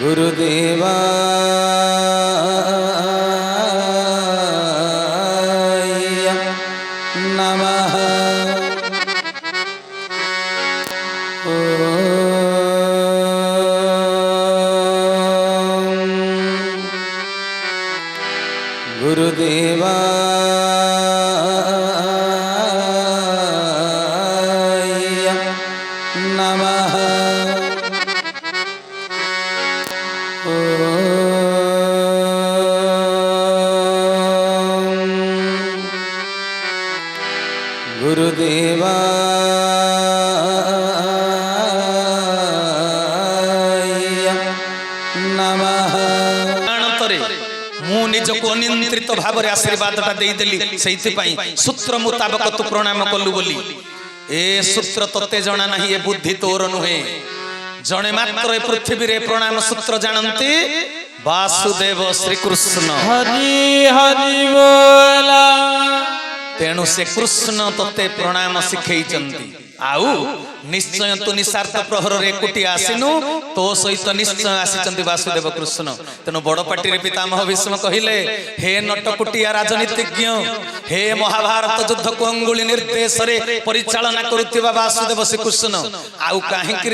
गुरुदेवा नमः। गुरुदेवा नमः। गुरुदेवा नमः। मु निजको अनियंत्रित भाव आशीर्वादटा देदेली से सूत्र मुताबक तू प्रणाम कलु बोली ए सूत्र तोते जना नहीं ए बुद्धि तोर नुहे जने मात्र ए पृथ्वी रे प्रणाम सूत्र जानती वासुदेव श्रीकृष्ण हरि हरि बोला। तेणु से कृष्ण तोते प्रणाम शिखई आउ निश्चय तू निस्वार्थ प्रहर रे एकुटी आसिनु तो सहित निश्चय आसी वासुदेव कृष्ण। तेणु बड़ पाटी रे पितामह भीष्म कहिले हे नटकुटिया राजनीतिज्ञ हे महाभारत युद्ध को अंगुली निर्देश रे परिचालना करुवा वासुदेव श्रीकृष्ण आउ काहेकि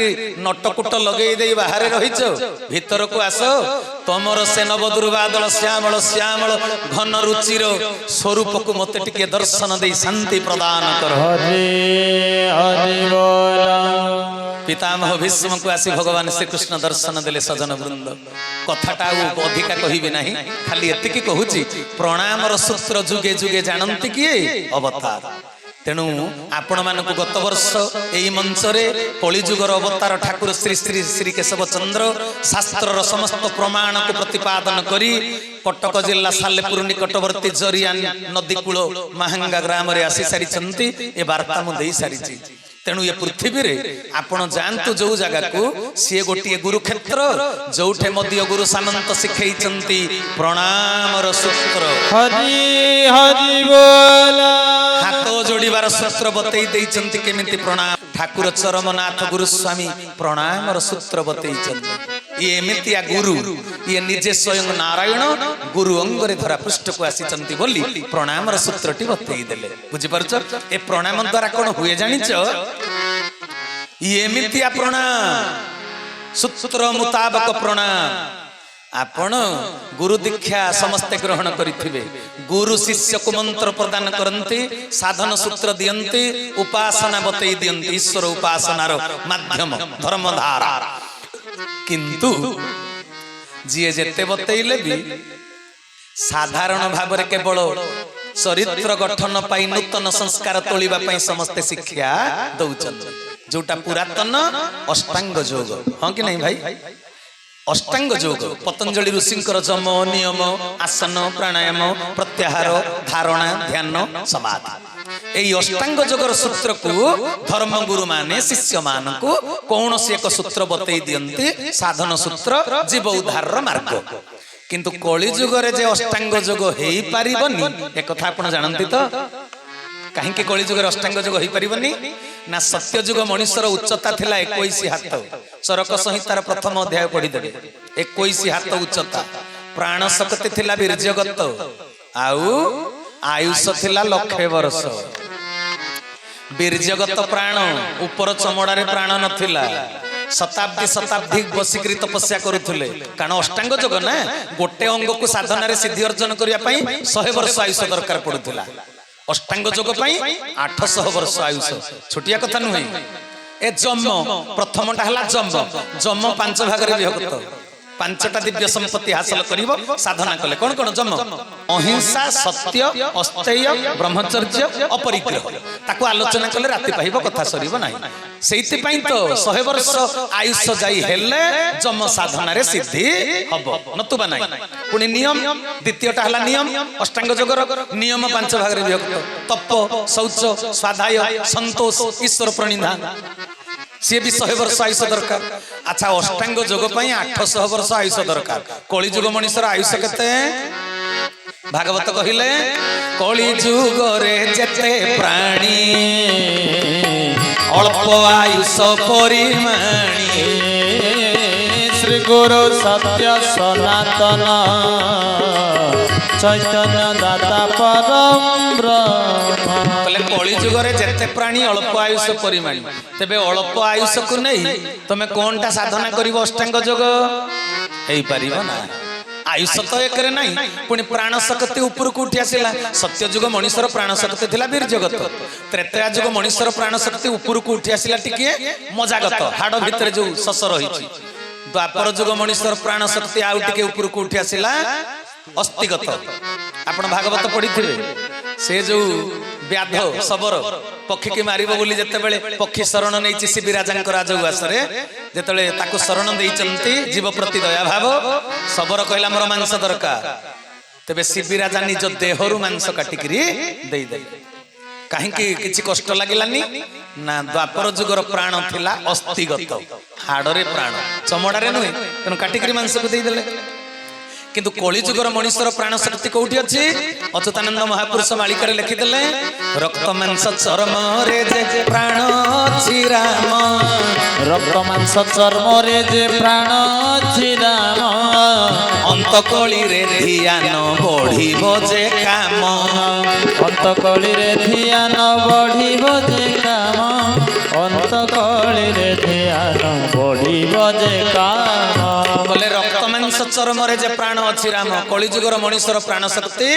नटकुट लगेई दे बाहर रहिछ भीतर को आस तमर से नवदुर्बादल श्यामल श्यामल घन रुचिर स्वरूप को मते टिके दर्शन दे शांति प्रदान कर। पितामह भीष्म को आसी भगवान श्रीकृष्ण दर्शन देले सजन वृंद कथाटा अधिका कहबे नाही खाली एतिकी कहूची प्रणामर सूत्र जुगे जुगे जानती किए अवतार। तेणु आपण मानक गत वर्ष एई मंच रे कलिजुगर अवतार ठाकुर श्री श्री श्री केशव चंद्र शास्त्रर समस्त प्रमाण को प्रतिपादन करी कटक जिला सालेपुर निकटवर्ती जरिया नदी कूल महांगा ग्राम रे आसी सारी चंती ए वार्ता मु देई सारी छी। तेणु ये पृथ्वी रे आपण जानतु जो जगह को सी गोटे गुरुक्षेत्र जोठे मध्य गुरु सामंत शिखई चंती प्रणामर सूत्र हरि हरि बोला। हाथ जोड़ीबार सूत्र बतई देइचंती केमिति प्रणाम ठाकुर चरमनाथ गुरुस्वामी प्रणामर सूत्र बतईचंती ये एमितिया गुरु ये निजे स्वयं नारायण गुरु अंगरे धरा पृष्ठ को आसीचंती बोली प्रणामर सूत्रटी बतई देले। बुझी पारछ ए प्रणाम द्वारा कोन हुए जानिछ ये एमितिया प्रणाम सूत्र मुताबक प्रणाम आपण गुरु दीक्षा समस्ते ग्रहण करिथिबे गुरु शिष्य को मंत्र प्रदान करंती साधन सूत्र दियंती उपासना बतई दियंती ईश्वर उपासनार माध्यम धर्मधारा किंतु जी जेते बतईले भी साधारण भाव में केवल चरित्र गठन पाई नूतन संस्कार तोलिबा पाई समस्ते शिक्षा दउचन जोटा पुरातन अष्टांग योग हाँ कि नहीं भाई अष्टांग योग पतंजलि ऋषिंकर जम नियम आसन प्राणायाम प्रत्याहार धारणा ध्यान समाधि एई अष्टांग योगर सूत्र को धर्मगुरु माने शिष्य मान को कौन से एक सूत्र बतई दियंती साधन सूत्र जीव उद्धार मार्ग किंतु कली जुगरे जे अष्टांग योग हेई पारिबनी एक कथा आपण जानंती तो कहीं कली जुगर अष्टांग योग हो पारिबनी ना सत्य जुग मनुष्यर उच्चता थिला 21 हाथ चरक संहितार प्रथम अध्याय पढ़ी देबे 21 हाथ उच्चता प्राण शक्ति थिला वीर्यगत आउ आयुष थिला लक्षे वर्ष वीर्यगत प्राण ऊपर चमड़ा रे प्राण नथिला शताब्दी शताब्दी बसिकरी तपस्या करुले कारण अष्टांग योग ना गोटे अंग को साधना रे सिद्धि अर्जन करिया पई 100 वर्ष आयुष दरकार पड़ुला अष्टांग योग 800 वर्ष आयुष छोटिया कथा नुहे ए जम प्रथमटा हला जम 5 भाग रे विभक्त 5टा दिव्य संपत्ति हासिल करिवो साधना कले कोन कोन जम अहिंसा सत्य अस्तेय ब्रह्मचर्य अपरिग्रह ताको आलोचना कले राति पाइबो कथा सरीबो नाही सेइति पई तो 100 वर्ष आयुष जाई हेले जम साधना रे सिद्धि हबो नतुबा नाही पुनी नियम द्वितीयटा हला नियम अष्टांग योगर नियम 5 भाग रे विभक्त तप शौच स्वाध्याय संतोष ईश्वर प्रणिधान सी भी 100 वर्ष आयुष दरकार। अच्छा अष्टांग योग 800 वर्ष आयुष दरकार कली जुग मनुष्यर आयुष केते ଭାଗବତ କହିଲେ କଳି ଯୁଗରେ ଯେତେ ପ୍ରାଣୀ ଅଳ୍ପ ଆୟୁଷ ପରିମାଣୀ ଶ୍ରୀ ଗୁରୁ ସତ୍ୟ ସନାତନ ଚୈତନ୍ୟ ଦାତା ପରମ ବ୍ରହ୍ମ। କହିଲେ କଳି ଯୁଗରେ ଯେତେ ପ୍ରାଣୀ ଅଳ୍ପ ଆୟୁଷ ପରିମାଣୀ, ତେବେ ଅଳ୍ପ ଆୟୁଷକୁ ନେଇ ତମେ କଣଟା ସାଧନା କରିବ ଅଷ୍ଟାଙ୍ଗ ଯୋଗ ହେଇପାରିବ ନା। ଆୟୁଷ ତ ଏକରେ ନାହିଁ, ପୁଣି ପ୍ରାଣ ଶକ୍ତି ଉପରକୁ ଉଠି ଆସିଲା। ସତ୍ୟ ଯୁଗ ମଣିଷର ପ୍ରାଣ ଶକ୍ତି ଥିଲା ବୀର୍ଯ୍ୟଗତ, ତ୍ରେତୟା ଯୁଗ ମଣିଷର ପ୍ରାଣ ଶକ୍ତି ଉପରକୁ ଉଠି ଆସିଲା ଟିକେ ମଜାଗତ, ହାଡ଼ ଭିତରେ ଯୋଉ ଶସ ରହିଛି। ଦ୍ୱାପର ଯୁଗ ମଣିଷର ପ୍ରାଣ ଶକ୍ତି ଆଉ ଟିକେ ଉପରକୁ ଉଠି ଆସିଲା ଅସ୍ଥିଗତ। ଆପଣ ଭାଗବତ ପଢିଥିବେ, ସେ ଯୋଉ ବ୍ୟାଧ ଶବର ପକ୍ଷୀକି ମାରିବ ବୋଲି ଯେତେବେଳେ ପକ୍ଷୀ ଶରଣ ନେଇଛି ଶିବିରାଜାଙ୍କ ରାଜଉଆସରେ, ଯେତେବେଳେ ତାକୁ ଶରଣ ଦେଇଛନ୍ତି ଜୀବ ପ୍ରତି ଦୟାଭାବ, ଶବର କହିଲା ମୋର ମାଂସ ଦରକାର। ତେବେ ଶିବିରାଜା ନିଜ ଦେହରୁ ମାଂସ କାଟିକିରି ଦେଇଦେଲେ। କାହିଁକି କିଛି କଷ୍ଟ ଲାଗିଲାନି ନା, ଦ୍ୱାପର ଯୁଗର ପ୍ରାଣ ଥିଲା ଅସ୍ଥିଗତ, ହାଡରେ ପ୍ରାଣ, ଚମଡାରେ ନୁହେଁ, ତେଣୁ କାଟିକିରି ମାଂସକୁ ଦେଇଦେଲେ। କିନ୍ତୁ କଳି ଯୁଗର ମଣିଷର ପ୍ରାଣ ଶକ୍ତି କୋଉଠି ଅଛି? ଅଚ୍ୟୁତାନନ୍ଦ ମହାପୁରୁଷ ମାଳିକାରେ ଲେଖିଦେଲେ ରକ୍ତ ମାଂସ ଚର୍ମରେ ଯେ ପ୍ରାଣ ଅଛି ରାମ, ରକ୍ତ ମାଂସ ଚର୍ମରେ ଯେ ପ୍ରାଣ ଅଛି ରାମ, ଅନ୍ତ କଳିରେ ଧ୍ୟାନ ବଢିବ ଯେ କାମ, ଅନ୍ତ କଳିରେ ଧ୍ୟାନ ବଢିବ ଯେ କାମ, ଅନ୍ତ କଳିରେ ଧ୍ୟାନ ବଢିବ ଯେ କାମ। ବୋଲେ ରକ୍ତ ମାଂସ ଚର୍ମରେ ଯେ ପ୍ରାଣ ଅଛି ରାମ, କଳି ଯୁଗର ମଣିଷର ପ୍ରାଣ ଶକ୍ତି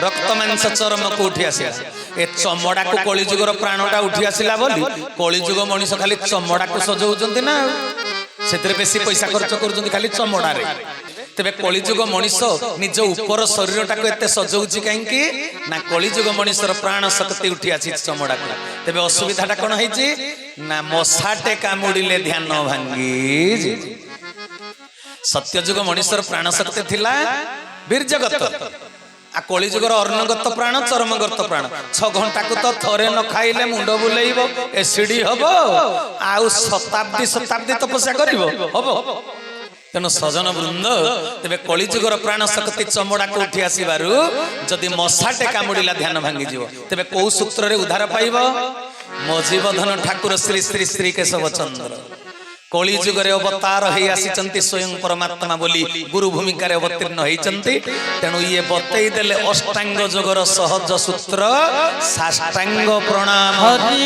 ରକ୍ତ ମାଂସ ଚର୍ମକୁ ଉଠି ଆସିଲା। ଏ ଚମଡାକୁ କଳି ଯୁଗର ପ୍ରାଣଟା ଉଠି ଆସିଲା ବୋଲି କଳି ଯୁଗ ମଣିଷ ଖାଲି ଚମଡାକୁ ସଜଉଛନ୍ତି ନା, ଆଉ ସେଥିରେ ବେଶୀ ପଇସା ଖର୍ଚ୍ଚ କରୁଛନ୍ତି ଖାଲି ଚମଡାରେ। ତେବେ କଳିଯୁଗ ମଣିଷ ନିଜ ଉପର ଶରୀରଟାକୁ ଏତେ ସଜଉଛି କାହିଁକି ନା, କଳିଯୁଗ ମଣିଷର ପ୍ରାଣ ଶକ୍ତି ଉଠି ଆସିଛି ଚମଡାକୁ। ତେବେ ଅସୁବିଧାଟା କଣ ହେଇଛି ନା, ମଶାଟେ କାମୁଡିଲେ ଧ୍ୟାନ ଭାଙ୍ଗି। ସତ୍ୟଯୁଗ ମଣିଷର ପ୍ରାଣ ଶକ୍ତି ଥିଲା ବୀର୍ଯ୍ୟଗତ, ଆଉ କଳିଯୁଗର ଅର୍ଣ୍ଣଗତ ପ୍ରାଣ, ଚର୍ମଗତ ପ୍ରାଣ। 6 ଘଣ୍ଟାକୁ ତ ଥରେ ନ ଖାଇଲେ ମୁଣ୍ଡ ବୁଲେଇବ, ଏସିଡି ହବ, ଆଉ ଶତାବ୍ଦୀ ଶତାବ୍ଦୀ ତପସ୍ୟା କରିବ, ହବ। ତେଣୁ ସଜନ ବୃନ୍ଦ, ତେବେ କଳିଯୁଗର ପ୍ରାଣ ଶକ୍ତି ଚମଡାକୁ ଉଠି ଆସିବାରୁ ଯଦି ମଶାଟେ କାମୁଡିଲା ଧ୍ୟାନ ଭାଙ୍ଗିଯିବ। ତେବେ କୋଉ ସୂତ୍ରରେ ଉଦ୍ଧାର ପାଇବ? ମୋ ଜୀବଧନ ଠାକୁର ଶ୍ରୀ ଶ୍ରୀ ଶ୍ରୀ କେଶବ ଚନ୍ଦ୍ର କଳି ଯୁଗରେ ଅବତାର ହେଇ ଆସିଛନ୍ତି ସ୍ୱୟଂ ପରମାତ୍ମା ବୋଲି ଗୁରୁ ଭୂମିକାରେ ଅବତୀର୍ଣ୍ଣ ହେଇଛନ୍ତି। ତେଣୁ ଇଏ ବତେଇ ଦେଲେ ଅଷ୍ଟାଙ୍ଗ ଯୋଗର ସହଜ ସୂତ୍ର, ସାଷ୍ଟାଙ୍ଗ ପ୍ରଣାମ। ହରି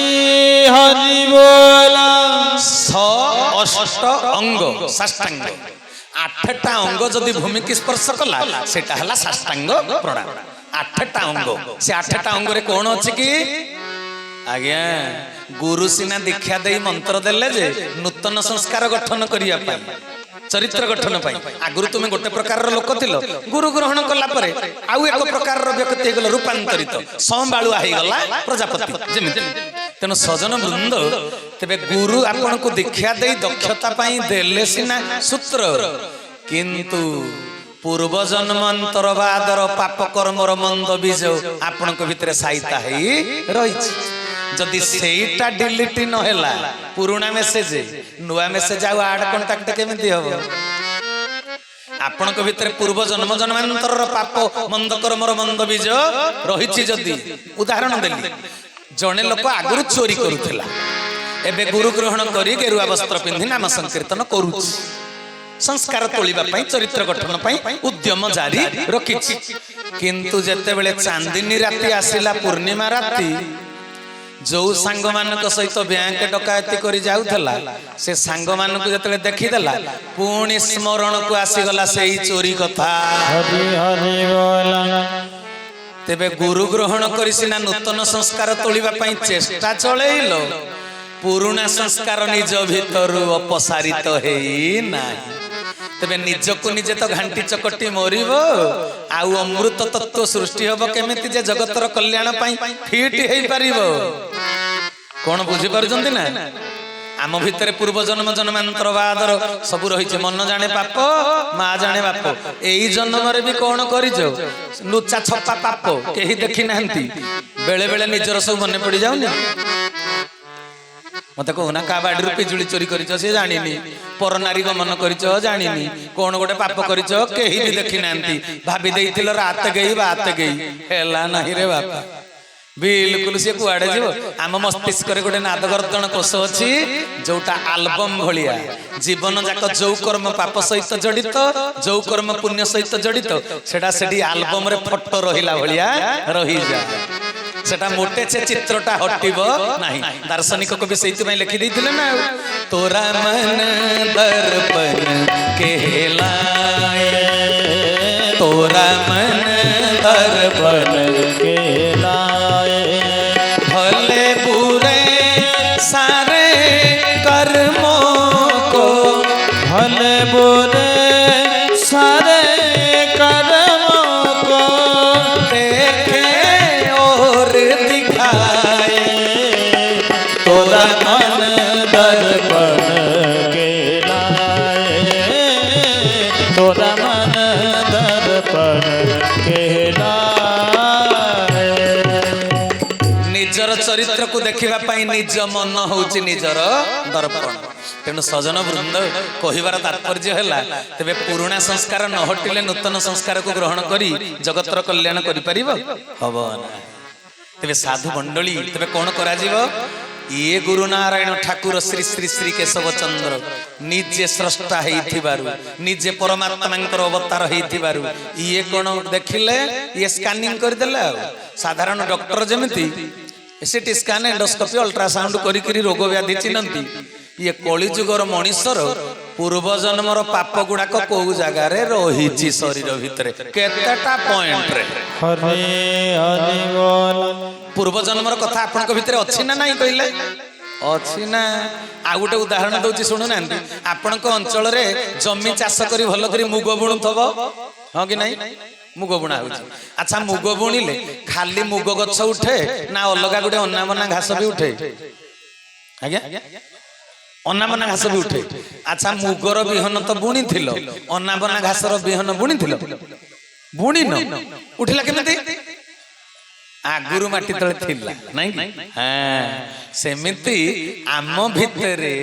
ହରି ବୋଲ। ଅଷ୍ଟ ଅଙ୍ଗ ସାଷ୍ଟାଙ୍ଗ, 8ଟା ଅଙ୍ଗ ଯଦି ଭୂମିକି ସ୍ପର୍ଶ କଲା ସେଟା ହେଲା ସାଷ୍ଟାଙ୍ଗ ପ୍ରଣାମ। 8ଟା ଅଙ୍ଗ, ସେ 8ଟା ଅଙ୍ଗରେ କଣ ଅଛି କି? ଆଜ୍ଞା, ଗୁରୁ ସିନା ଦୀକ୍ଷା ଦେଇ ମନ୍ତ୍ର ଦେଲେ ଯେ ନୂତନ ସଂସ୍କାର ଗଠନ କରିବା ପାଇଁ, ଚରିତ୍ର ଗଠନ ପାଇଁ। ଆଗରୁ ତୁମେ ଗୋଟେ ପ୍ରକାରର ଲୋକ ଥିଲ, ଗୁରୁ ଗ୍ରହଣ କଲା ପରେ ଆଉ ଏକ ପ୍ରକାରର ବ୍ୟକ୍ତି ହେଇଗଲ, ରୂପାନ୍ତରିତ, ସମ୍ବାଳୁଆ ହେଇଗଲା ପ୍ରଜାପତି ଯେମିତି। ତେଣୁ ସଜନ ବୃନ୍ଦ, ତେବେ ଗୁରୁ ଆପଣଙ୍କୁ ଦୀକ୍ଷା ଦେଇ ଦକ୍ଷତା ପାଇଁ ଦେଲେ ସିନା ସୂତ୍ର, କିନ୍ତୁ ପୂର୍ବ ଜନ୍ମାନ୍ତରବାଦର ପାପ କର୍ମର ମନ୍ଦ ବୀଜ ଆପଣଙ୍କ ଭିତରେ ସାଇତା ହେଇ ରହିଛି। ଯଦି ସେଇଟା ଡିଲିଟ ନ ହେଲା, ପୁରୁଣା ମେସେଜ ନୂଆ ମେସେଜ ଆଉ ଆଡ କଣ୍ଟାକ୍ଟ କେମିତି ହବ? ଆପଣଙ୍କ ଭିତରେ ପୂର୍ବ ଜନ୍ମାନ୍ତରର ପାପ ମନ୍ଦ କର୍ମର ମନ୍ଦ ବୀଜ ରହିଛି। ଯଦି ଉଦାହରଣ ଦେଲି, ଜଣେ ଲୋକ ଆଗରୁ ଚୋରି କରୁଥିଲା, ଏବେ ଗୁରୁ ଗ୍ରହଣ କରି ଗେରୁଆ ବସ୍ତ୍ର ପିନ୍ଧି ନାମ ସଂକୀର୍ତ୍ତନ କରୁଛି, ସଂସ୍କାର ତୋଳିବା ପାଇଁ, ଚରିତ୍ର ଗଠନ ପାଇଁ ଉଦ୍ୟମ ଜାରି ରଖିଛି। କିନ୍ତୁ ଯେତେବେଳେ ଚାନ୍ଦିନୀ ରାତି ଆସିଲା, ପୂର୍ଣ୍ଣିମା ରାତି, ଯୋଉ ସାଙ୍ଗମାନଙ୍କ ସହିତ ବ୍ୟାଙ୍କ ଡକାୟତି କରି ଯାଉଥିଲା, ସେ ସାଙ୍ଗମାନଙ୍କୁ ଯେତେବେଳେ ଦେଖିଦେଲା, ପୁଣି ସ୍ମରଣକୁ ଆସିଗଲା ସେଇ ଚୋରି କଥା। ହରି ହରି ବୋଲ। ତେବେ ଗୁରୁ ଗ୍ରହଣ କରି ସିନା ନୂତନ ସଂସ୍କାର ତୋଳିବା ପାଇଁ ଚେଷ୍ଟା ଚଳେଇଲ, ପୁରୁଣା ସଂସ୍କାର ନିଜ ଭିତରୁ ଅପସାରିତ ହେଇନାହିଁ। ତେବେ ନିଜକୁ ନିଜେ ତ ଘାଣ୍ଟି ଚକଟି ମରିବ, ଆଉ ଅମୃତ ତତ୍ତ୍ୱ ସୃଷ୍ଟି ହବ କେମିତି ଯେ ଜଗତର କଲ୍ୟାଣ ପାଇଁ ଫିଟ୍ ହେଇପାରିବ? କଣ ବୁଝିପାରୁଛନ୍ତି ନା? ଆମ ଭିତରେ ପୂର୍ବ ଜନ୍ମାନ୍ତରବାଦର ସବୁ ରହିଛି। ମନ ଜାଣେ ପାପ, ମା ଜାଣେ ବାପ। ଏଇ ଜନ୍ମରେ ବି କଣ କରିଛ? ଲୁଚା ଛପା ପାପ କେହି ଦେଖି ନାହାନ୍ତି, ବେଳେ ବେଳେ ନିଜର ସବୁ ମନେ ପଡି ଯାଉନି। ମତେ କହୁନା କାହା ବାଡିରୁ ପିଜୁଳି ଚୋରି କରିଛ ସେ ଜାଣିନି, ପର ନାରୀ ଗମନ କରିଛ ଜାଣିନି, କଣ ଗୋଟେ ପାପ କରିଛ କେହି ବି ଦେଖି ନାହାନ୍ତି, ଭାବି ଦେଇଥିଲ ରାତ ଗେଇ ବାତ ଗେଇ, ହେଲା ନାହିଁ ରେ ବାପା। ବିଲକୁଲ ସିଏ କୁଆଡେ ଯିବ। ଆମ ମସ୍ତିଷ୍କରେ ଗୋଟେ ନାଦଗର୍ଦ୍ଦନ କୋଷ ଅଛି ଯୋଉଟା ଆଲବମ ଭଳିଆ, ଜୀବନ ଯାକ ଯୋଉ କର୍ମ ପାପ ସହିତ ଜଡିତ, ଯୋଉ କର୍ମ ପୁଣ୍ୟ ସହିତ ଜଡିତ, ସେଟା ସେଠି ଆଲବମରେ ଫଟୋ ରହିଲା ଭଳିଆ ରହିଯାଏ। ସେଟା ମୋଟେ ସେ ଚିତ୍ରଟା ହଟିବ ନାହିଁ। ଦାର୍ଶନିକ କବି ସେଇଥିପାଇଁ ଲେଖି ଦେଇଥିଲେ ନା, ତୋରା ମନ ଦର୍ପଣ କେହଲାଏ, ତୋରା ମନ ଦର୍ପଣ केलाए, भले बुरे सारे कर्मों को, भले बुरे सारे कर्मों को देखे और दिखाए, तोरा मन दर्पण केलाए, तोरा मन दर्पण केलाए। ନିଜର ଚରିତ୍ରକୁ ଦେଖିବା ପାଇଁ ନିଜ ମନ ହଉଛି ନିଜର ଦର୍ପଣ। ତେଣୁ ସଜନ ବୃନ୍ଦ କହିବାର ତାତ୍ପର୍ଯ୍ୟ ହେଲା, ତେବେ ପୁରୁଣା ସଂସ୍କାର ନ ହଟିଲେ ନୂତନ ସଂସ୍କାରକୁ ଗ୍ରହଣ କରି ଜଗତର କଲ୍ୟାଣ କରିପାରିବ ହବ ନା। ତେବେ ସାଧୁ ମଣ୍ଡଳୀ, ତେବେ କଣ କରାଯିବ? ଇଏ ଗୁରୁ ନାରାୟଣ ଠାକୁର ଶ୍ରୀ ଶ୍ରୀ ଶ୍ରୀ କେଶବ ଚନ୍ଦ୍ର ନିଜେ ସ୍ରଷ୍ଟା ହେଇଥିବାରୁ, ନିଜେ ପରମାତ୍ମାଙ୍କର ଅବତାର ହେଇଥିବାରୁ ଇଏ କଣ ଦେଖିଲେ, ଇଏ ସ୍କାନିଂ କରିଦେଲେ। ଆଉ ସାଧାରଣ ଡକ୍ଟର ଯେମିତି ସିଟି ସ୍କାନ, ଏଣ୍ଡୋସ୍କୋପି, ଅଲ୍ଟ୍ରାସାଉଣ୍ଡ କରିକିରି ରୋଗ ବ୍ୟାଧି ଚିହ୍ନନ୍ତି, ଇଏ କଳିଯୁଗର ମଣିଷର ପୂର୍ବ ଜନ୍ମର ପାପ ଗୁଡାକ କୋଉ ଜାଗାରେ ରହିଛି ଶରୀର ଭିତରେ, କେତେଟା ପଏଣ୍ଟରେ। हरे हरि बोल। ପୂର୍ବ ଜନ୍ମର କଥା ଆପଣଙ୍କ ଭିତରେ ଅଛି ନା ନାଇଁ କହିଲେ? ଅଛି ନା। ଆଉ ଗୋଟେ ଉଦାହରଣ ଦଉଛି ଶୁଣୁନାହାନ୍ତି। ଆପଣଙ୍କ ଅଞ୍ଚଳରେ ଜମି ଚାଷ କରି ଭଲ କରି ମୁଗ ବୁଣୁଥିବ, ହଁ କି ନାଇଁ? ମୁଗ ବୁଣା ହଉଛି। ଆଚ୍ଛା, ମୁଗ ବୁଣିଲେ ଖାଲି ମୁଗ ଗଛ ଉଠେ ନା ଅଲଗା ଗୋଟେ ଅନାବନା ଘାସ ବି ଉଠେ? ଆଜ୍ଞା, ଅନାବନା ଘାସ ବି ଉଠେ। ଆଚ୍ଛା, ମୁଗର ବିହନ ତ ବୁଣିଥିଲ, ଅନାବନା ଘାସର ବିହନ ବୁଣିଥିଲ? ବୁଣିନ, ଉଠିଲା କେମିତି? ଆଗରୁ ମାଟି ତଳେ ଥିଲା, ନାଇଁ କି? ହଁ, ସେମିତି ଆମ ଭିତରେ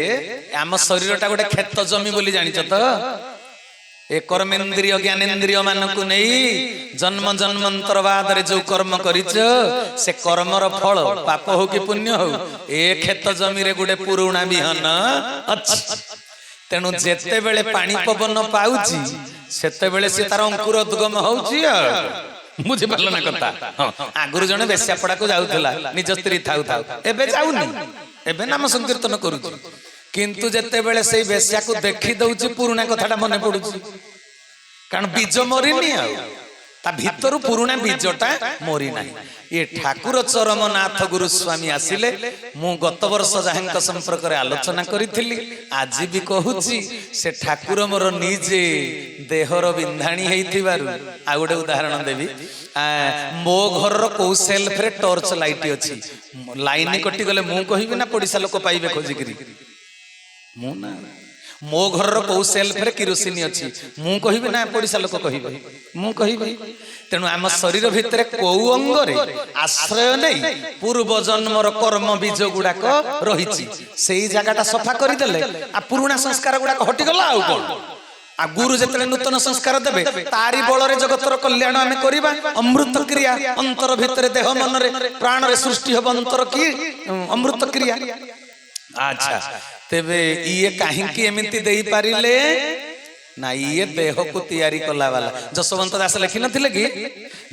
ଆମ ଶରୀରଟା ଗୋଟେ କ୍ଷେତ ଜମି ବୋଲି ଜାଣିଛ ତ? ଏ କର୍ମେନ୍ଦ୍ରିୟ ଜ୍ଞାନେନ୍ଦ୍ରିୟ ମାନଙ୍କୁ ନେଇ ଜନ୍ମ ଜନ୍ମାନ୍ତର ବାଦରେ ଯୋଉ କର୍ମ କରିଛ, ସେ କର୍ମର ଫଳ ପାପ ହଉ କି ପୁଣ୍ୟ ହଉ, ଏ କ୍ଷେତ ଜମିରେ ଗୋଟେ ପୁରୁଣା ବିହନ ଅଛି। ତେଣୁ ଯେତେବେଳେ ପାଣି ପବନ ପାଉଛି ସେତେବେଳେ ସେ ତାର ଅଙ୍କୁର ଉଦ୍ଗମ ହଉଛି। ଆଉ ବୁଝିପାରିଲ ନା କଥା? ହଁ, ଆଗରୁ ଜଣେ ବେଶ୍ୟାପଡାକୁ ଯାଉଥିଲା ନିଜ ସ୍ତ୍ରୀ ଥାଉ ଥାଉ, ଏବେ ଯାଉନି, ଏବେ ନାମ ସଂକୀର୍ତ୍ତନ କରୁଛି। କିନ୍ତୁ ଯେତେବେଳେ ସେଇ ବେଶ୍ୟାକୁ ଦେଖି ଦଉଛି ପୁରୁଣା କଥାଟା ମନେ ପଡୁଛି, କାରଣ ବୀଜ ମରିନି, ଆଉ ତା ଭିତରୁ ପୁରୁଣା ବୀଜଟା ମରି ନାହିଁ। ଇଏ ଠାକୁର ଚରମନାଥ ଗୁରୁସ୍ୱାମୀ ଆସିଲେ। ମୁଁ ଗତ ବର୍ଷ ଯାହାଙ୍କ ସମ୍ପର୍କରେ ଆଲୋଚନା କରିଥିଲି, ଆଜି ବି କହୁଛି, ସେ ଠାକୁର ମୋର ନିଜେ ଦେହର ବିନ୍ଧାଣୀ ହେଇଥିବାରୁ। ଆଉ ଗୋଟେ ଉଦାହରଣ ଦେବି। ମୋ ଘରର କୋଉ ସେଲ୍ଫରେ ଟର୍ଚ୍ଚ ଲାଇଟ୍ ଅଛି, ଲାଇନ କଟିଗଲେ ମୁଁ କହିବି ନା ପଡିଶା ଲୋକ ପାଇବେ ଖୋଜିକିରି? ମୁଁ ନା। ମୋ ଘରର କୋଉ ସେଲ୍ଫରେ କିରୋସିନି ଅଛି, ମୁଁ କହିବି ନା ପଡିଶା ଲୋକ କହିବେ? ମୁଁ କହିବି। ତେଣୁ ଆମ ଶରୀର ଭିତରେ କୋଉ ଅଙ୍ଗରେ ଆଶ୍ରୟ ନେଇ ପୂର୍ବ ଜନ୍ମର କର୍ମ ବୀଜ ଗୁଡାକ ରହିଛି, ସେଇ ଜାଗାଟା ସଫା କରିଦେଲେ ଆଉ ପୁରୁଣା ସଂସ୍କାର ଗୁଡାକ ହଟିଗଲା। ଆଉ କଣ? ଆଉ ଗୁରୁ ଯେତେବେଳେ ନୂତନ ସଂସ୍କାର ଦେବେ, ତାରି ବଳରେ ଜଗତର କଲ୍ୟାଣ ଆମେ କରିବା। ଅମୃତ କ୍ରିୟା ଅନ୍ତର ଭିତରେ, ଦେହ ମନରେ ପ୍ରାଣରେ ସୃଷ୍ଟି ହବ ଅନ୍ତର କି ଅମୃତ କ୍ରିୟା। ଆଚ୍ଛା, ତେବେ ଇଏ କାହିଁକି ଏମିତି ଦେଇପାରିଲେ ନା? ଇଏ ଦେହକୁ ତିଆରି କଲା ବାଲା। ଯଶୋବନ୍ତ ଦାସ ଲେଖିନଥିଲେ କି,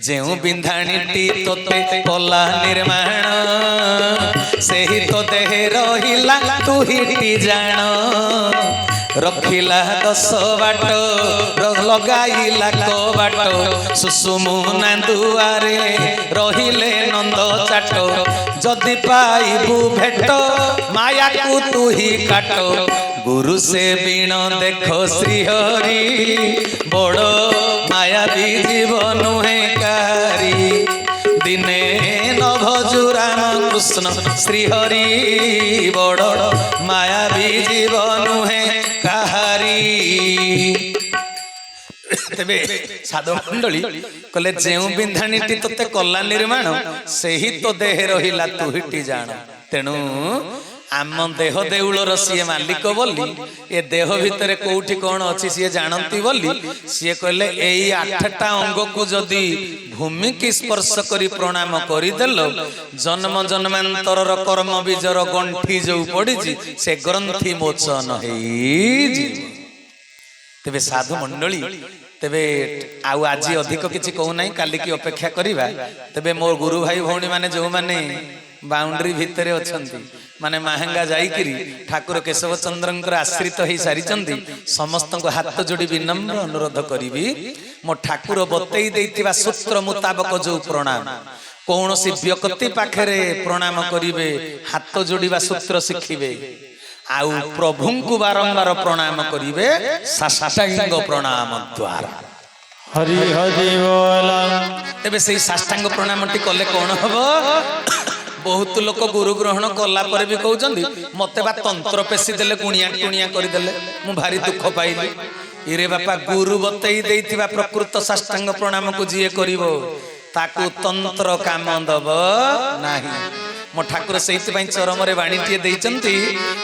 ଯେଉଁ ବିନ୍ଧାଣୀଟି ତୋତେ କଲା ନିର୍ମାଣ, ସେହି ତ ଦେହେ ରହିଲା ତୁ ହିଟି ଜାଣ, ରଖିଲା 10 ବାଟ ଲଗାଇଲା କବାଟ, ସୁଷୁମୁନା ଦୁଆରେ ରହିଲେ ନନ୍ଦ ଚାଟ, ଯଦି ପାଇବୁ ଭେଟ ମାୟାକୁ ତୁ ହି କାଟ, ଗୁରୁ ସେ ବିଣ ଦେଖ ଶ୍ରୀହରି, ବଡ଼ ମାୟାବୀ ଜୀବ ନୁହେଁ କାରି, ଦିନେ ନଭଜୁ ରାମ କୃଷ୍ଣ ଶ୍ରୀହରି, ବଡ଼ ମାୟାବୀ ଜୀବ ନୁହେଁ କାହାରି। ତେବେ ସାଧୁ ମଣ୍ଡଳୀ କହିଲେ, ଯେଉଁ ବିନ୍ଧାଣୀଟି ତୋତେ କଲା ନିର୍ମାଣ, ସେହି ତ ଦେହେ ରହିଲା ତୁ ହିଟି ଜାଣ। ତେଣୁ आम देह देउलर सीए मालिक बोली ए देह भितर कोठी कौन अच्छी सी जानती बोली सी कहले एई 8टा अंग को जदि भूमि की स्पर्श करी प्रणाम करिदेल जन्म जन्मांतर कर्म बीजर गंठी जो पड़ी से ग्रंथि मोचन हेई तेबे साधु मंडली तेबे आउ आज अधिक किछि कहू नाही काली की अपेक्षा करिबा तेबे मोर गुरु भाई भौणी माने जो माने बाउंड्री भितरे अछंती माने महंगा जाईकिरी ठाकुर केशव चंद्रंकर आश्रित होई सारिचंदी समस्त को हाथ जोड़ी विनम्र अनुरोध करिबी मो ठाकुर बतई देइतिबा सूत्र मुताबक जो प्रणाम कौनसी व्यक्ति पाखरे प्रणाम करिवे हाथ जोड़ीबा सूत्र शिखिबे आउ प्रभु को बारंबार प्रणाम करिवे साष्टांग प्रणाम द्वारा हरि हरि बोल तेबे सेई साष्टांग प्रणाम टी कले कोन हबो बहुत लोक गुरु ग्रहण कला पर भी कहउचंदी मते बा तंत्र पेसी देले गुणिया टुणिया करि देले मु भारी दुख पाइली इरे बापा गुरु बतई देइथिबा प्रकृत साष्टांग प्रणाम को जिए करिवो ताकू तंत्र काम दब नाही मो ठाकुर सेइति पई चरम रे बाणी टिए देइचंती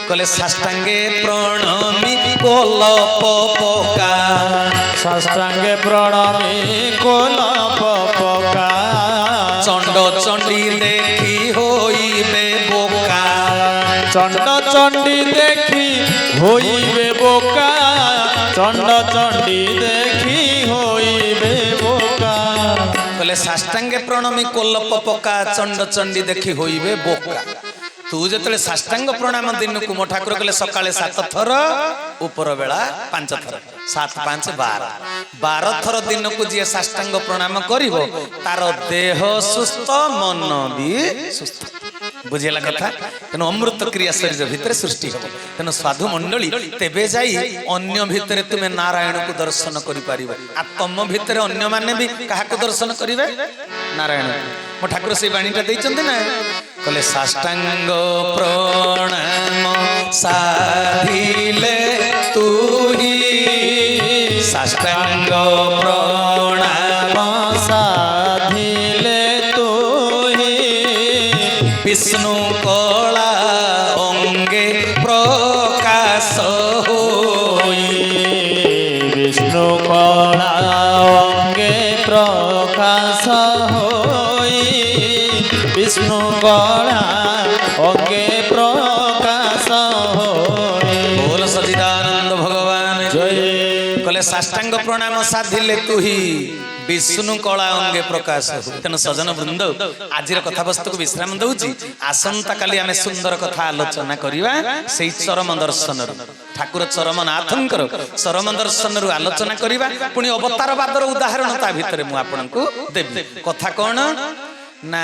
कले साष्टांगे प्रणमी कोलप पका साष्टांगे प्रणमी कोलप पका चंड चंडी देखी होइबे बोका चंड चंडी देखी होइबे बोका चंड चंडी देखी होइबे बोका कले साष्टांगे प्रणमी कोलप पका चंड चंडी देखी होइबे बोका तू जतले साष्टांग प्रणाम दिन को मो ठाकुर कले सकाळे 7 थर ऊपर बेला 5 थर 7 5 12 12 थर दिन को जे साष्टांग प्रणाम करिवो तार देह सुस्थ मन भी सुस्थ बुझेला कथा तेनो अमृत क्रिया शरीर भितर सृष्टि हो तेनो साधु मंडली तेबे जाई अन्य भितर तुमे नारायण को दर्शन करि पारिबो आ तम भितर अन्य माने भी काहा को दर्शन करिवे नारायण मो ठाकुर से बाणीटा दैचंदी ना कले साष्टांग प्रणाम साधिले तू ही साष्टांग प्रणाम साधिले तू ही विष्णु कला अंगे प्रकाश होई विष्णु कला अंगे प्रकाश होई विष्णु कला अंगे प्रकाश होई बोल सच्चिदानंद भगवान जय कले साष्टांग प्रणाम साधिले तू ही विष्णु कला अंगे प्रकाश तेणु सजन वृंद आज कथा वस्तु को विश्राम दउची आसंता काली आमे सुंदर कथा आलोचना करिवा सेई चरम दर्शन ठाकुर चरम नाथंकर चरम दर्शन रु आलोचना करिवा पुनी अवतार बादर उदाहरण ता भितरे मु आपनकु देबी कथा कोन ना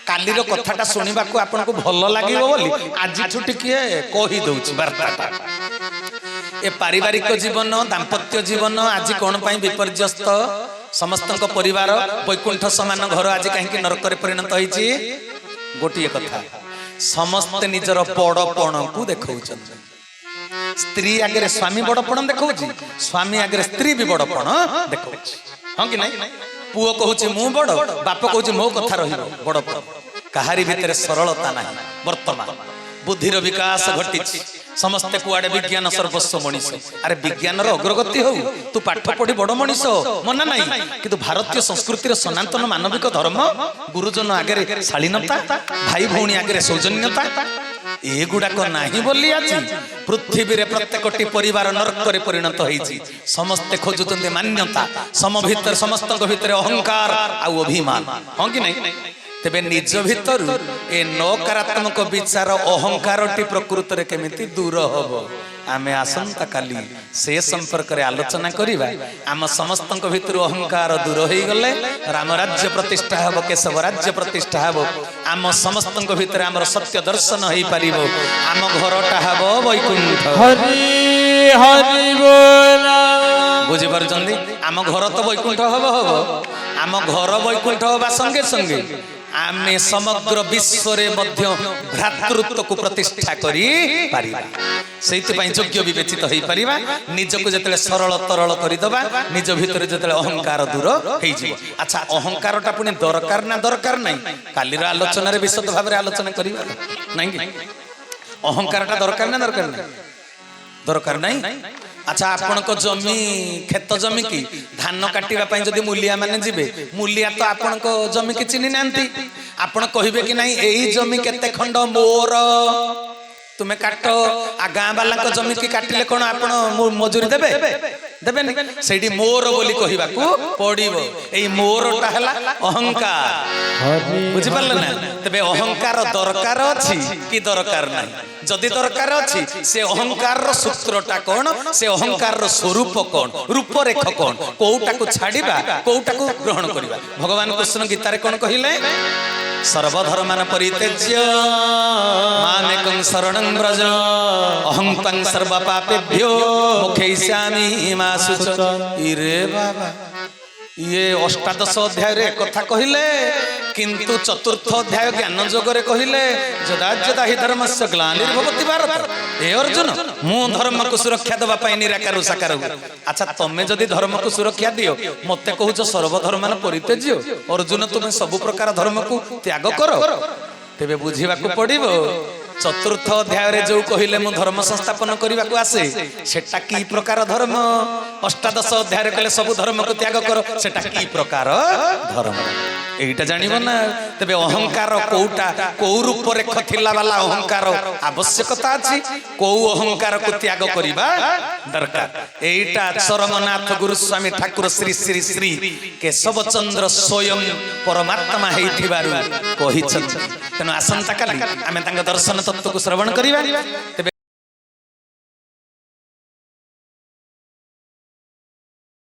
काली रो कथाटा सुनिबा को आपनको भलो लागिवो बोली आज छुटी किए कहि दउची वार्ताटा ए पारिवारिक जीवन दाम्पत्य जीवन आज कौन पाई विपर्यस्त समस्त परिवार वैकुंठ समान घर आज कहीं नरक परिणत होती गोटे कथा समस्ते निजर बड़पण को देखा स्त्री आगे स्वामी बड़पण देखा स्वामी आगे स्त्री भी बड़पण देखा हाँ कि नहीं पुओ कहूँ मु बड़ बाप कहूँ मो कथा रही बड़पण कहारी भितर सरलता ना वर्तमान बुद्धिर विकास घटी समस्ते कुआडे विज्ञान सर्वस्व मनीष अरे विज्ञान अग्रगति हो तू पाठ पढ़ी बड़ मनीष मना नहीं किंतु भारतीय संस्कृतिर सनातन मानविक धर्म गुरुजन आगे शालीनता भाई भौणी आगे सौजन्यता एगुड़ाक नाही बोली आज पृथ्वी रे प्रत्येकटी परिवार नरक रे परिणत होईची समस्ते खोजुतंते मान्यता समभितर समस्त भितर अहंकार आ अभिमान हां कि नहीं तेबे निज भितर ए नकारात्मक विचार अहंकार टी प्रकृत रे केमिति दूर हबो आमे आसंता काली से संपर्क रे आलोचना करिबा आम समस्त भितर अहंकार दूर होई गले राम राज्य प्रतिष्ठा हबो केशव राज्य प्रतिष्ठा हबो आम समस्त भितर हमर सत्य दर्शन होई परिबो आम घरटा हबो वैकुंठ हरि हरि बोल बुझी पारछंदी आम घर तो वैकुंठ हबो हबो आम घर वैकुंठ होबा संगे संगे आमे समग्र विश्व रे मध्य भ्रातृत्व को प्रतिष्ठा करी पारिबा सेति पई योग्य विवेचित होई पारिबा निज को जतले सरल तरल करि दबा निज भितर जतले अहंकार दूर हेई जिवो अच्छा अहंकारटा पुनी दरकार ना दरकार नै कालीर आलोचना रे विशद भाव रे आलोचना करिबा नै ଅହଙ୍କାରଟା ଦରକାର ନା ଦରକାର ନାହିଁ? ଦରକାର ନାହିଁ। ଆଚ୍ଛା ଆପଣଙ୍କ ଜମି କ୍ଷେତ ଜମି କି ଧାନ କାଟିବା ପାଇଁ ଯଦି ମୂଲିଆ ମାନେ ଯିବେ, ମୂଲିଆ ତ ଆପଣଙ୍କ ଜମି କି ଚିହ୍ନି ନାହାନ୍ତି। ଆପଣ କହିବେ କି ନାହିଁ ଏଇ ଜମି କେତେ ଖଣ୍ଡ ମୋର, ତୁମେ କାଟ। ଆ ଗାଁ ବାଲାଙ୍କ ଜମି କି କାଟିଲେ କଣ ଆପଣ ମଜୁରୀ ଦେବେ? ଦେବେନି। ସେଇଠି ମୋର ବୋଲି କହିବାକୁ ପଡିବ। ଏଇ ମୋରଟା ହେଲା ଅହଙ୍କାର। ବୁଝିପାରିଲେ ନା? ତେବେ ଅହଙ୍କାର ଦରକାର ଅଛି କି ଦରକାର ନାହିଁ? ଯଦି ଦରକାର ଅଛି, ସେ ଅହଙ୍କାରର ସୂତ୍ରଟା କଣ, ସେ ଅହଙ୍କାରର ସ୍ୱରୂପ କଣ, ରୂପରେଖ କଣ, କୋଉଟାକୁ ଛାଡିବା କୋଉଟାକୁ ଗ୍ରହଣ କରିବା? ଭଗବାନ କୃଷ୍ଣ ଗୀତାରେ କଣ କହିଲେ? ସର୍ବଧର୍ମାନ ପରିତ୍ୟଜ୍ୟ ମାମେକଂ ଶରଣଂ ବ୍ରଜ ଅହଂ ତ୍ୱଂ ସର୍ବ ପାପେଭ୍ୟୋ ମୋକ୍ଷୟିଷ୍ୟାମି ମା ଶୁଚ। ଇରେ ବାବା, ଇଏ ଅଷ୍ଟାଦଶ ଅଧ୍ୟାୟରେ କଥା କହିଲେ, କିନ୍ତୁ ଚତୁର୍ଥ ଅଧ୍ୟାୟ ଜ୍ଞାନ ଯୋଗରେ କହିଲେ ଯଦାର୍ଯ୍ୟଦା ହି ଧର୍ମସ୍ୟ ଗ୍ଲାନିର୍ଭବତି ଭାରତ। ଏ ଅର୍ଜୁନ, ମୁଁ ଧର୍ମକୁ ସୁରକ୍ଷା ଦେବା ପାଇଁ ନିରାକାର ସାକାର ହୁଏ। ଆଚ୍ଛା, ତମେ ଯଦି ଧର୍ମକୁ ସୁରକ୍ଷା ଦିଅ, ମତେ କହୁଛ ସର୍ବଧର୍ମାନ ପରିତ୍ୟଜ୍ୟ। ଅର୍ଜୁନ, ତୁମେ ସବୁ ପ୍ରକାର ଧର୍ମକୁ ତ୍ୟାଗ କର। ତେବେ ବୁଝିବାକୁ ପଡିବ, ଚତୁର୍ଥ ଅଧ୍ୟାୟରେ ଯୋଉ କହିଲେ ମୁଁ ଧର୍ମ ସଂସ୍ଥାପନ କରିବାକୁ ଆସେ, ସେଟା କି ପ୍ରକାର ଧର୍ମ? ଅଷ୍ଟାଦଶ ଅଧ୍ୟାୟରେ କହିଲେ ସବୁ ଧର୍ମକୁ ତ୍ୟାଗ କର, ସେଟା କି ପ୍ରକାର ଧର୍ମ? এইটা জানিব না। তবে অহংকার কোউটা, কোউ রূপরেখ থিলা বালা অহংকার আবশ্যকতা আছে, কোউ অহংকারକୁ ত্যাগ করিবা দরকার। এইটা চরমনাথ গুরুস্বামী ঠাকুর শ্রী শ্রী শ্রী কেশবচন্দ্র স্বয়ং পরমাত্মা ହେଇଥିବାରୁ କହିଛନ୍ତି। ତେଣୁ ଆସନ୍ତା କାଲି ଆମେ ତାଙ୍କ ଦର୍ଶନ ତତ୍ତ୍ୱକୁ ଶ୍ରବଣ କରିବା। ତେବେ